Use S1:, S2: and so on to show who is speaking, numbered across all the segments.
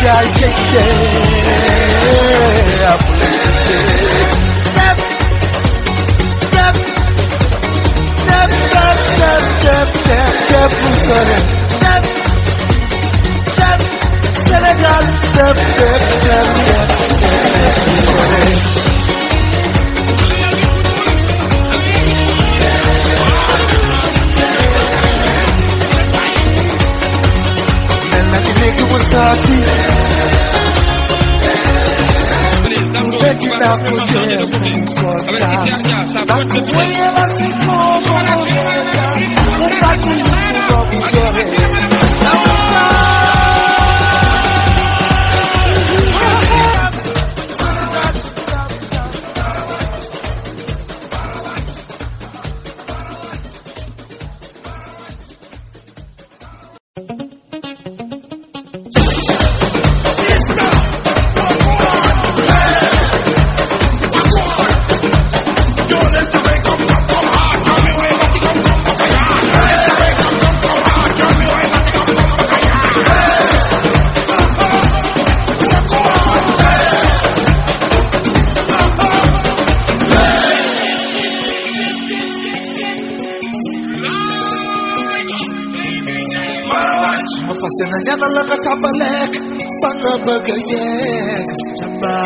S1: die Senegal Sati Betina kuje kota Nakuwe masiko momoyeka Mupati kuno bujore Senangana langa tabalek Banga bagayek Jamba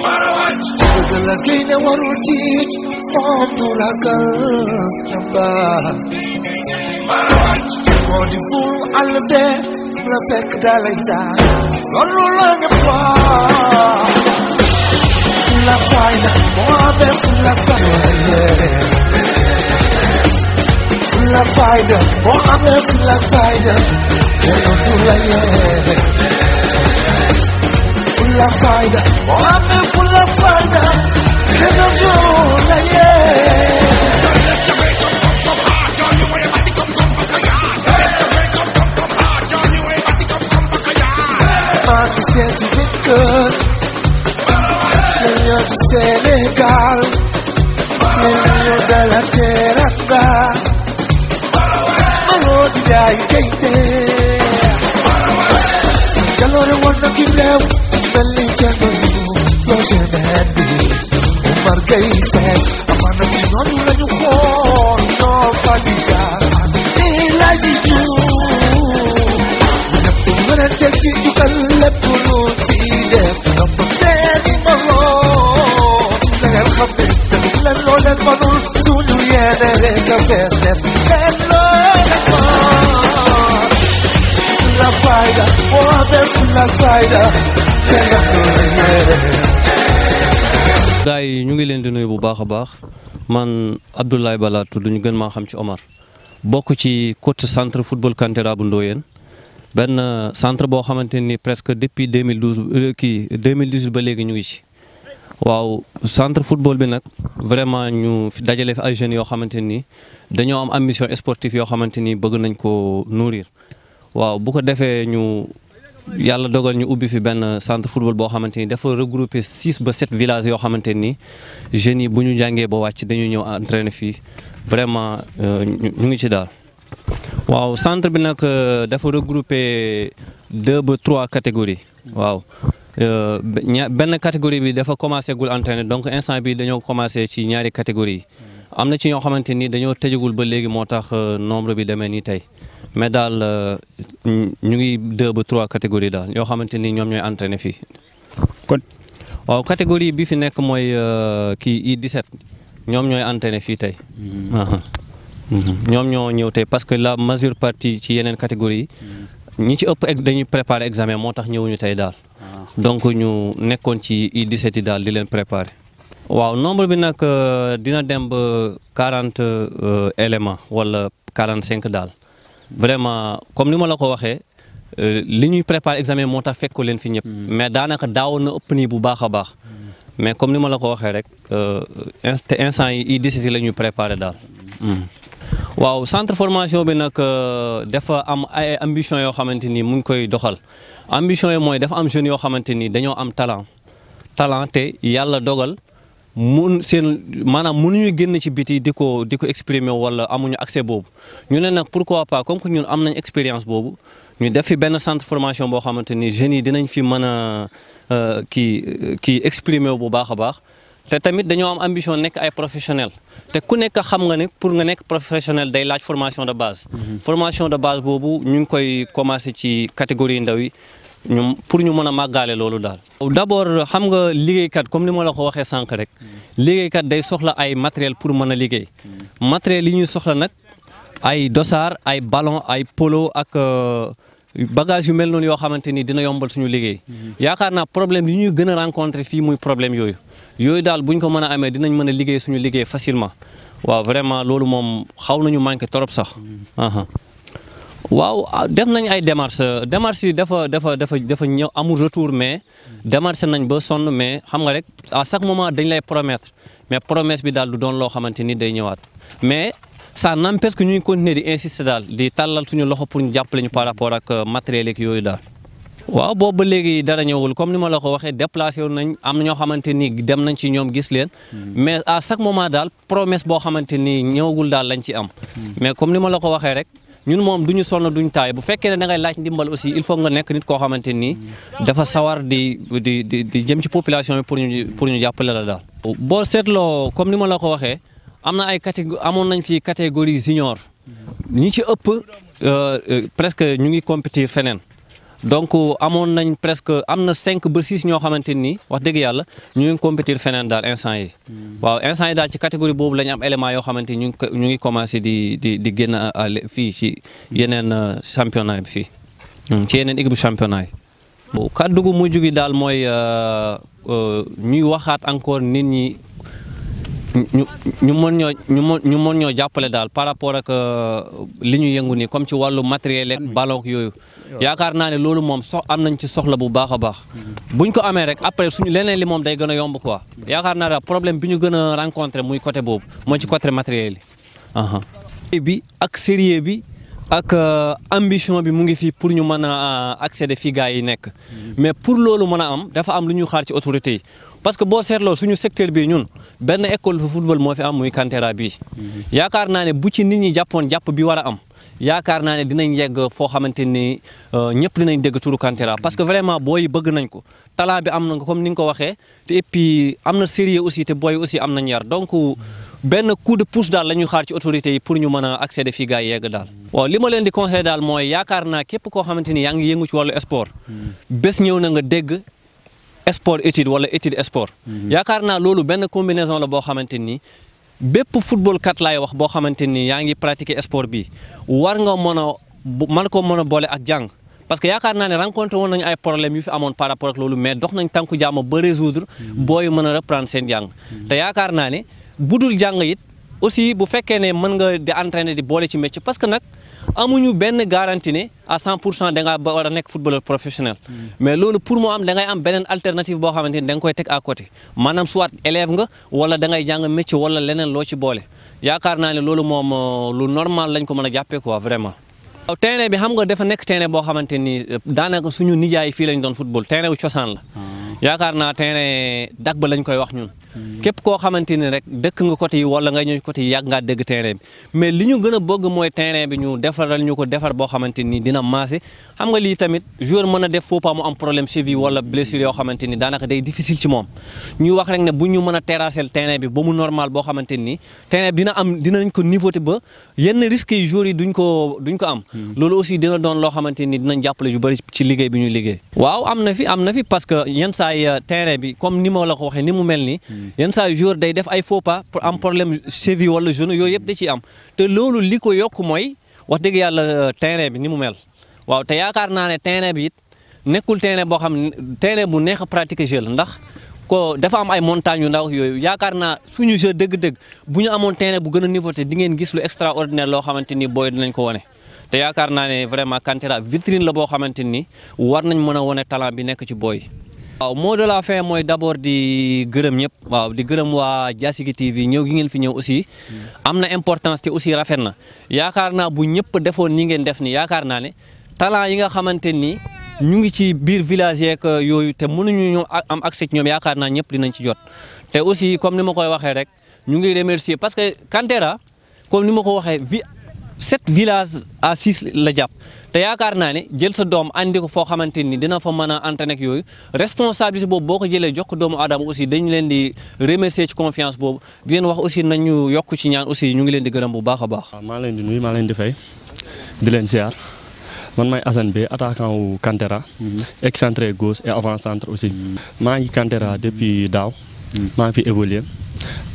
S1: Marawat Bagalagay na warutich Mom duragal Jamba Marawat Modi buru albe Lapek dalayda Lolo lang pa Lapay na Moabe lapay La faida, Mohammed la faida, la faida, Mohammed la faida, Senegal, de la teranga. Jai Kaite Kalore wanna kilew Belli chanu Lotion handy Umar Kaise Amana chinonu lanyu khon No paliga Ila jiju Naptu mana telji jukal lepunu tide Nampak seni malo Nagal khabe Lan lolan manul Sulu yenere kafes Nef Hello La faida, la faida.
S2: Gaay yi ñu ngi leen di nuyu bu baax a baax man Abdoulaye Bala tudd ñu gën maa xam ci Omar bokk ci coach centre football Kantera bu Ndoyeen benn centre boo xamante ni presque depuis 2018 ba léegi ñu ngi ci. waaw centre football bi nag vraiment ñu dajale fi ay jeunes yoo xamante ni dañoo am ambition sportive yoo xamante ni bëgg nañ ko nourrir. waaw bu ko defee ñu yàlla dogal ñu ubbi fi benn centre football boo xamante ni dafa regrouper 6 ba 7 villages yoo xamante ni jeunes yi bu ñu jàngee ba wàcc dañu ñëw entraîner fii vraiment ñu ngi ci daal. waaw centre bi nag dafa regrouper 2 ba 3 catégories waaw benn catégorie bi dafa commencé gul entraîner donc instant bi dañoo commencé ci ñaari catégories yi am na ci ñoo xamante ni dañoo tëjagul ba léegi moo tax nombre bi demee nii tey. mais daal ñu ngi 2 ba 3 catégories daal yoo xamante ni ñoom ñooy entraîné fii. kon waaw catégorie bi fi nekk mooy kii I17 ñoom ñooy entraîné fii tey. ñoom ñoo ñëw tey parce que la majeure partie ci yeneen catégorie yi ñi ci ëpp dañuy préparer examen moo tax ñëwuñu tey daal. donc ñu nekkoon ci I17 yi daal di leen préparer. waaw nombre bi nag dina dem ba 40 éléments wala 45 daal. vraiment comme ni ma la ko waxee li ñuy préparer examen moo tax fekk leen fi ñëpp. mais daanaka daawoon na ëpp nii bu baax a baax. mais comme ni ma la ko waxee rek instant yi I17 la ñuy préparer daal. waaw centre formation bi nag dafa am ay ambition yoo xamante ni mu ngi koy doxal ambition yi mooy dafa am jeunes yoo xamante ni dañoo am talent te yàlla dogal maanaam mënuñu génn ci biti di ko exprimer wala amuñu accès boobu ñu ne nag pourquoi pas comme que ñun am nañ expérience boobu ñu def fi benn centre formation boo xamante ni jeunes yi dinañ fi mën a kii exprimer bu baax a baax te tamit dañoo am ambition nekk ay professionnel te ku nekk xam nga ne pour nga nekk professionnel day laaj formation de base. formation de base boobu ñu ngi koy commencé ci catégorie ndaw yi ñoom pour ñu mën a màggaale loolu daal. d'abord xam nga liggéeykat comme ni ma la ko waxee sànq rek liggéeykat day soxla ay matériel pour mën a liggéey matériel yi ñuy soxla nag ay dossard ay ballon ay polo ak bagage yu mel noonu yoo xamante ni dina yombal suñu liggéey. yaakaar naa problème yi ñuy gën a rencontrer fii muy problème yooyu daal buñ ko mën a amee dinañ mën a liggéey suñu liggéey facilement waaw vraiment loolu moom xaw nañu manqué trop sax. waaw def nañ ay démarches yi dafa ñëw amul retour mais démarché nañ ba sonn mais xam nga rek à chaque moment dañ lay promettre mais promesse bi daal du doon loo xamante ni day ñëwaat mais ça n'empêche que ñuy continuer di insister daal di tàllal suñu loxo pour ñu jàppale ñu par rapport ak matériel yeeg yooyu daal. waaw boobu ba léegi dara ñëwul comme ni ma la ko waxee déplacé wu nañ am na ñoo xamante ni dem nañ ci ñoom gis leen mais à chaque moment daal promesse boo xamante ni ñëwagul daal lañ ci am mais comme ni ma la ko waxee rek ñun moom duñu sonn duñu taay bu fekkee ne da ngay laaj ndimbal aussi il faut nga nekk nit koo xamante ni dafa sawar di jëm ci population bi pour ñu jàppale la daal. boo seetloo comme ni ma la ko waxee am na ay amoon nañ fi catégorie junior ñi ci ëpp presque ñu ngi compétir feneen. donc amoon nañ presque am na 5 ba 6 ñoo xamante ni wax dëgg yàlla ñu ngi compétir feneen daal instant yi waaw instant yi daal ci catégorie boobu la ñu am élément yoo xamante ni ñu ngi commencé di génn fii ci yeneen championnat bi fii ci yeneen équipe championnat yi. bon kàddu gu mujj gi daal mooy ñuy waxaat encore nit ñi ñu mën ñoo jàppale daal par rapport ak li ñu yëngu nii comme ci wàllu matériel ak ballon yooyu yaakaar naa ne loolu moom am nañ ci soxla bu baax a baax buñ ko amee rek après suñu leneen li moom day gën a yomb quoi yaakaar naa daal problème bi ñu gën a rencontré muy côté boobu mooy ci côté matériel yi bi ak sérieux bi ak ambition bi mu ngi fii pour ñu mën a accéder fii gars yi nekk mais pour loolu mën a am dafa am lu ñu xaar ci autorité yi parce que boo seetloo suñu secteur bi ñun benn école de football moo fi am muy Kantera bii yaakaar naa ne bu ci nit ñi jàppoon jàpp bi war a am yaakaar naa ne dinañ yegg foo xamante ni ñëpp dinañ dégg turu Kantera parce que vraiment booy bëgg nañ ko talent bi am na comme ni nga ko waxee te et puis am na sérieux aussi te booy aussi am nañ yar donc benn coup de pouce daal la ñuy xaar ci autorités yi pour ñu mën a accéder fii gars yi yegg daal. waaw li ma leen di conseil daal mooy yaakaar naa képp koo xamante ni yaa ngi yëngu ci wàllu sport bés ñëw na nga dégg sport étude wala étude sport yaakaar naa loolu benn combinaison la boo xamante ni bépp football kat laay wax boo xamante ni yaa ngi pratiquer sport bi war nga mën ko mën a boole ak jàng parce que yaakaar naa ne rencontré woon nañu ay problèmes yu fi amoon par rapport ak loolu mais dox nañ tànku jàmm ba résoudre booy mën a reprendre seen jàng te yaakaar naa ne budul jàng it aussi bu fekkee ne mën nga di entraîner di boole ci métier parce que nag amuñu benn garantie ne à 100% da ngaa war a nekk footballeur professionnel mais loolu pour mu am da ngay am beneen alternative boo xamante ni da nga koy teg à côté maanaam soit élève nga wala da ngay jàng métier wala leneen loo ci boole yaakaar naa ne loolu moom lu normal lañ ko mën a jàppee quoi vraiment. waaw terrain bi xam nga dafa nekk terrain boo xamante ni daanaka suñu nijaay fii lañ doon football terrain wu cosaan la yaakaar naa terrain dak ba lañ koy wax ñun. képp koo xamante ni rek dëkk nga côté yi wala nga ñëw côté yi yàgg ngaa dégg terrain bi mais li ñu gën a bëgg mooy terrain bi ñu defaral ñu ko defar boo xamante ni dina maase xam nga lii tamit joueur mën a def faux pas mu am problème cheville wala blessure yoo xamante ni daanaka day difficile ci moom ñuy wax rek ne bu ñu mën a terrasser terrain bi ba mu normal boo xamante ni terrain bi dinañ ko niveauté ba yenn risques yi joueurs yi duñ ko am loolu aussi dina doon loo xamante ni dinañ jàppale yu bëri ci liggéey bi ñuy liggéey waaw am na fi parce que yenn saay terrain bi comme ni ma la ko waxee ni mu mel nii yenn saa yu joueur day def ay faux pas pour am problème cheville wala genou yooyu yëpp da ciy am te loolu li ko yokk mooy wax dëgg yàlla terrain bi ni mu mel waaw te yaakaar naa ne terrain bi it nekkul terrain boo xam ne terrain bu neex a pratiquer jeu la ndax ko dafa am ay montagnes yu ndaw yooyu yaakaar naa suñu jeu dëgg-dëgg bu ñu amoon terrain bu gën a niveauté di ngeen gis lu extraordinaire loo xamante ni booy dinañ ko wane te yaakaar naa ne vraiment Kantera vitrine la boo xamante ni war nañ mën a wane talent bi nekk ci booy. waaw mot de la fin mooy d'abord di gërëm ñëpp waaw di gërëm waa Diassigui TV ñëw gi ngeen fi ñëw aussi am na importance te aussi rafet na yaakaar naa bu ñëpp defoon ni ngeen def ni yaakaar naa ne talent yi nga xamante ni ñu ngi ci biir village yeeg yooyu te mënuñu ñoo am accès ci ñoom yaakaar naa ñëpp dinañ ci jot te aussi comme ni ma koy waxee rek ñu ngi remercier parce que Kantera comme ni ma ko waxee 7 villages à 6 la jàpp te yaakaar naa ne jël sa doom andi ko foo xamante ni dina fa mën a entraîner ak yooyu responsabilité boobu boo ko jëlee jox ko doomu aadama aussi dañu leen di remercier ci confiance boobu di leen wax aussi nañu yokk ci ñaan aussi ñu ngi leen di gërëm bu baax a baax.
S3: waaw maa leen di nuyu maa leen di fay di leen ziar man may Assane Bey attaquant wu Kantera. excentré gauche et avant centre aussi. maa ngi Kantera depuis daaw. maa ngi fi évolué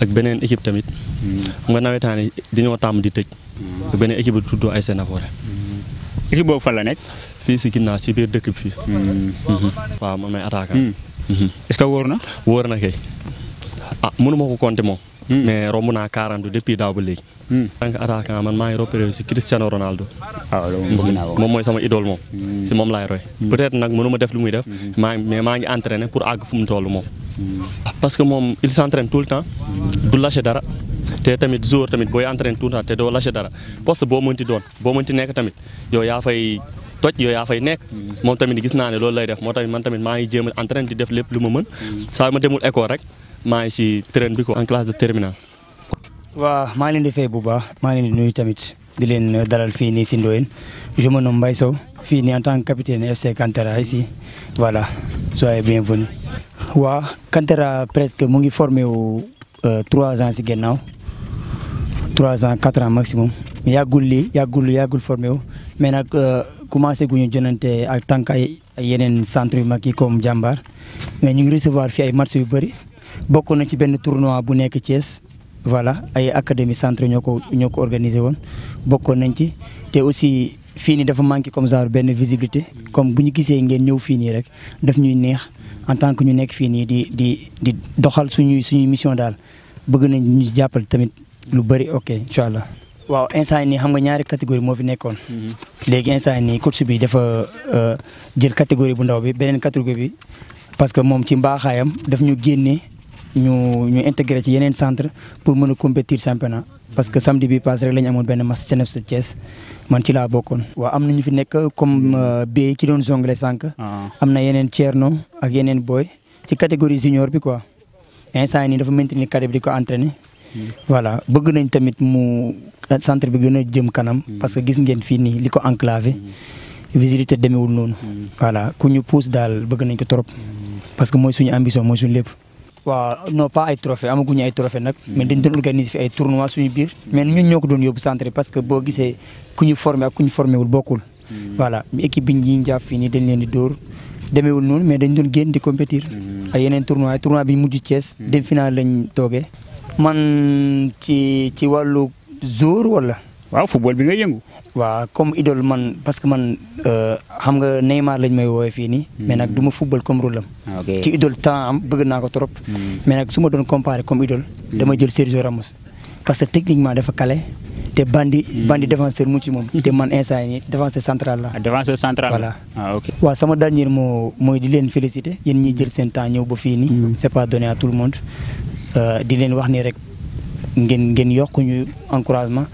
S3: ak beneen équipe tamit. nga nawetaan yi dañoo tàmm di tëj. beneen équipe bi tudd ay Sénéforé.
S4: équipe boobu fan la nekk.
S3: fii si ginnaaw si biir dëkk bi fii. waaw man may attaquant.
S4: est-ce que wóor na.
S3: wóor na kay ah mënu ma ko compter moom. mais romb naa 40 depuis daaw ba léegi. en tant que attaquant man maa ngi repéré si Cristiano Ronaldo.
S4: waaw loolu bëgg naa ko.
S3: moom mooy sama idole moom. si moom laay roy. peut-être nag mënu ma def lu muy def. mais maa ngi entraîné pour àgg fu mu toll moom. parce que moom il s'entraîne tout le temps. du lâché dara. te tamit joueur tamit booy entraîné tout le temps te doo lâché dara poste boo mënti doon boo mënti nekk tamit yow yaa fay toj yow yaa fay nekk. moom tamit gis naa ne loolu lay def moo tamit man tamit maa ngi jéem a entraîné di def lépp lu ma mën. saa ma demul école rek maa ngi si train bi ko en classe de terminale.
S5: waaw maa ngi leen di fay bu baax maa ngi leen di nuyu tamit di leen dalal fii nii si Ndoyeen je me nomme Mbaye Sow fii nii en tant que capitaine FC Kantera ici voilà soyez bienvenus. waaw Kantera presque mu ngi formé wu 3 ans si gannaaw 3 ans 4 ans maximum yàggul formé wu mais nag commencé guñu jonante ak tànk ay yeneen centre yu mag yi comme Jàmbaar mais ñu ngi recevoir fi ay match yu bëri bokk na ci benn tournoi bu nekk Thiès. voilà ay académie centre ñoo ko organisé woon bokkoon nañ ci te aussi fii nii dafa manqué comme genre benn visibilité comme bu ñu gisee ngeen ñëw fii nii rek daf ñuy neex en tant que ñu nekk fii nii di doxal suñuy mission daal bëgg nañ ñu jàppal tamit lu bëri ok incha allah. waaw instant yii nii xam nga ñaari catégorie moo fi nekkoon. léegi instant yii nii coach bi dafa jël catégorie bu ndaw bi beneen catégorie bi parce que moom ci mbaaxaayam daf ñu génne. ñu intégré ci yeneen centre pour mën a compétir championnat parce que samedi bi passé rek la ñu amoon benn match CNEPS Thiès man ci laa bokkoon. waaw am na ñu fi nekk comme Bey ci doon jonglé sànq. am na yeneen Thierno ak yeneen boy ci catégorie junior bi quoi instant yii nii dafa maintenir cadet bi di ko entraîner. voilà bëgg nañ tamit mu centre bi gën a jëm kanam. parce que gis ngeen fii nii li ko enclavé. visibilité demeewul noonu. voilà ku ñu pousse daal bëgg nañ ko trop. parce que mooy suñu ambition mooy suñu lépp. waaw non pas ay trophée amaguñu ay trophée nag mais dañ doon organiser fi ay tournois suñu biir mais ñun ñoo ko doon yóbbu centre parce que boo gisee ku ñu formé ak ku ñu formé wul bokkul. voilà équipe bi ñu jàpp fii nii dañ leen di dóor demeewul noonu mais dañ doon génn di compétir. ay yeneen tournoi bi ñu mujj Thiès dem final lañ toogee. man ci wàllu jour wala.
S4: waaw football bi nga yëngu.
S5: waaw comme idole man parce que man xam nga Neymar lañ may woowee fii nii. mais nag du ma football comme rôle am. ci idole temps am bëgg naa ko trop. mais nag su ma doon comparé comme idole. dama jël Sergio Ramos. parce que techniquement dafa calé te bandi défenseur mu ci moom. te man instant yii défenseur central la.
S4: défenseur central
S5: voilà.
S4: ok.
S5: waaw sama dernier mot mooy di leen féliciter yéen ñiy jël seen temps ñëw ba fii nii. c'est pas donné à tout le monde. di leen wax ni rek. ngeen yokk ñu encouragement.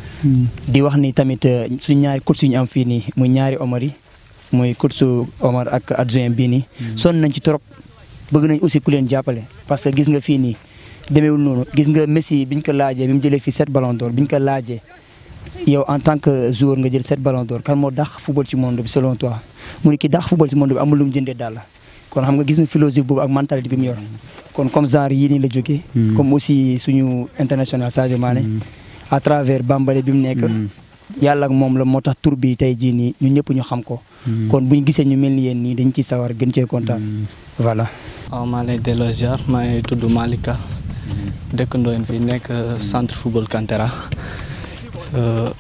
S5: di wax ni tamit suñ ñaari coach yu ñu am fii nii muy ñaari Omar yi muy coach Omar ak adjoint bii nii. sonn nañ ci trop bëgg nañ aussi ku leen jàppale parce que gis nga fii nii demeewul noonu gis nga Messi biñ ko laajee bi mu jëlee fii 7 ballons d'or biñ ko laajee yow en tant que joueur nga jël 7 ballons d'or kan moo dàq football ci monde bi selon toi mu ne ki dàq football ci monde bi amul lu mu jëndee daal la kon xam nga gis nga philosophie boobu ak mentalité bi mu yor. kon comme genre yii nii la jógee. comme aussi suñu international Sadio Mané. à travers Bambali bi mu nekk. yàlla ak moom la moo tax tur bi tey jii nii ñun ñëpp ñu xam ko. kon bu ñu gisee ñu mel ni yéen nii dañ ci sawar gën cee kontaan. voilà.
S6: waaw maa lay delloo ziar maa ngi tudd Malika. dëkk Ndoyeen fii nekk centre football Kantera.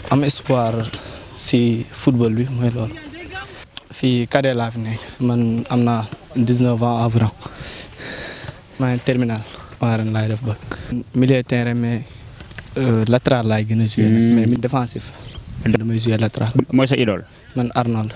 S6: am espoir si football bi mooy loolu. fii cadet laa fi nekk man am na 19 ans environ. maa ngi terminal waa ren laay def ba. milieu terrain mais latéral laay gën a joué mais mi défensif. damay joué latéral.
S4: mooy sa idole.
S6: man Arnold.